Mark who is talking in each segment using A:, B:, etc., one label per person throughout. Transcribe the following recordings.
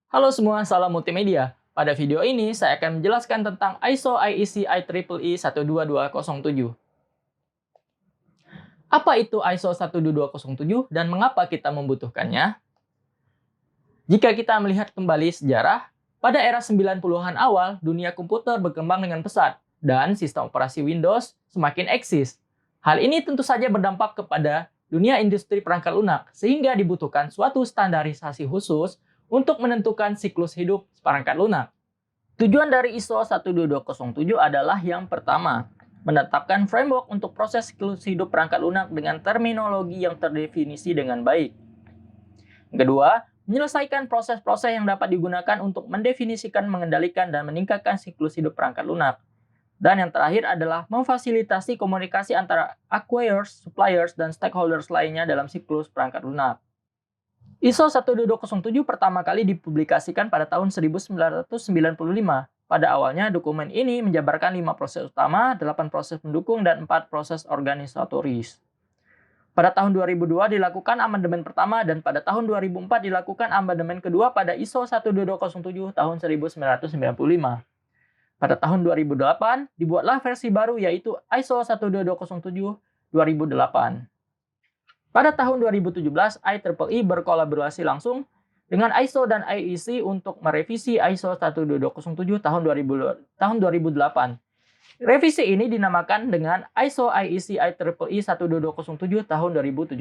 A: Halo semua, salam multimedia. Pada video ini, saya akan menjelaskan tentang ISO IEC IEEE 12207. Apa itu ISO 12207 dan mengapa kita membutuhkannya? Jika kita melihat kembali sejarah, pada era 90-an awal, dunia komputer berkembang dengan pesat dan sistem operasi Windows semakin eksis. Hal ini tentu saja berdampak kepada dunia industri perangkat lunak, sehingga dibutuhkan suatu standarisasi khusus untuk menentukan siklus hidup perangkat lunak. Tujuan dari ISO 12207 adalah yang pertama, menetapkan framework untuk proses siklus hidup perangkat lunak dengan terminologi yang terdefinisi dengan baik. Yang kedua, menyelesaikan proses-proses yang dapat digunakan untuk mendefinisikan, mengendalikan, dan meningkatkan siklus hidup perangkat lunak. Dan yang terakhir adalah memfasilitasi komunikasi antara acquirers, suppliers, dan stakeholders lainnya dalam siklus perangkat lunak. ISO 12207 pertama kali dipublikasikan pada tahun 1995. Pada awalnya, dokumen ini menjabarkan 5 proses utama, 8 proses pendukung, dan 4 proses organisatoris. Pada tahun 2002 dilakukan amandemen pertama, dan pada tahun 2004 dilakukan amandemen kedua pada ISO 12207 tahun 1995. Pada tahun 2008, dibuatlah versi baru yaitu ISO 12207 2008. Pada tahun 2017, IEEE berkolaborasi langsung dengan ISO dan IEC untuk merevisi ISO 12207 tahun 2008. Revisi ini dinamakan dengan ISO IEC IEEE 12207 tahun 2017.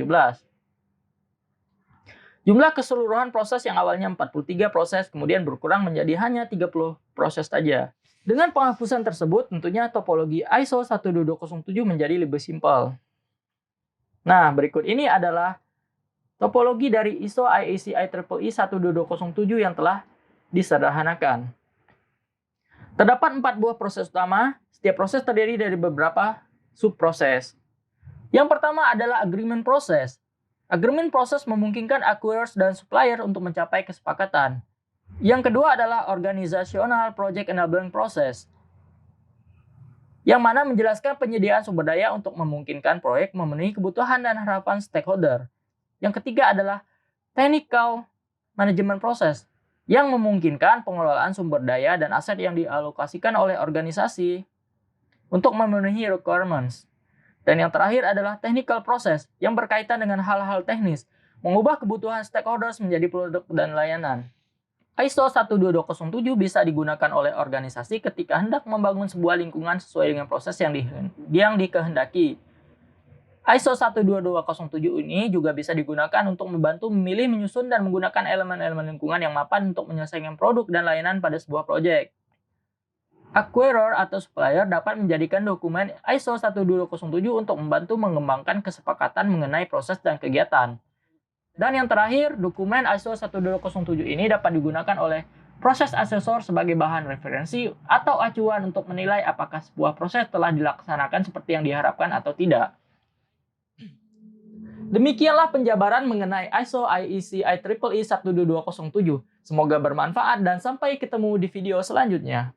A: Jumlah keseluruhan proses yang awalnya 43 proses kemudian berkurang menjadi hanya 30 proses saja. Dengan penghapusan tersebut, tentunya topologi ISO 12207 menjadi lebih simpel. Nah, berikut ini adalah topologi dari ISO IEC IEEE 12207 yang telah disederhanakan. Terdapat 4 buah proses utama, setiap proses terdiri dari beberapa subproses. Yang pertama adalah agreement process. Agreement process memungkinkan acquirers dan supplier untuk mencapai kesepakatan. Yang kedua adalah organizational project enabling process, yang mana menjelaskan penyediaan sumber daya untuk memungkinkan proyek memenuhi kebutuhan dan harapan stakeholder. Yang ketiga adalah technical management process, yang memungkinkan pengelolaan sumber daya dan aset yang dialokasikan oleh organisasi untuk memenuhi requirements. Dan yang terakhir adalah technical process, yang berkaitan dengan hal-hal teknis, mengubah kebutuhan stakeholders menjadi produk dan layanan. ISO 12207 bisa digunakan oleh organisasi ketika hendak membangun sebuah lingkungan sesuai dengan proses yang dikehendaki. ISO 12207 ini juga bisa digunakan untuk membantu memilih, menyusun, dan menggunakan elemen-elemen lingkungan yang mapan untuk menyelesaikan produk dan layanan pada sebuah proyek. Acquirer atau supplier dapat menjadikan dokumen ISO 12207 untuk membantu mengembangkan kesepakatan mengenai proses dan kegiatan. Dan yang terakhir, dokumen ISO 12207 ini dapat digunakan oleh proses asesor sebagai bahan referensi atau acuan untuk menilai apakah sebuah proses telah dilaksanakan seperti yang diharapkan atau tidak. Demikianlah penjabaran mengenai ISO IEC IEEE 12207. Semoga bermanfaat dan sampai ketemu di video selanjutnya.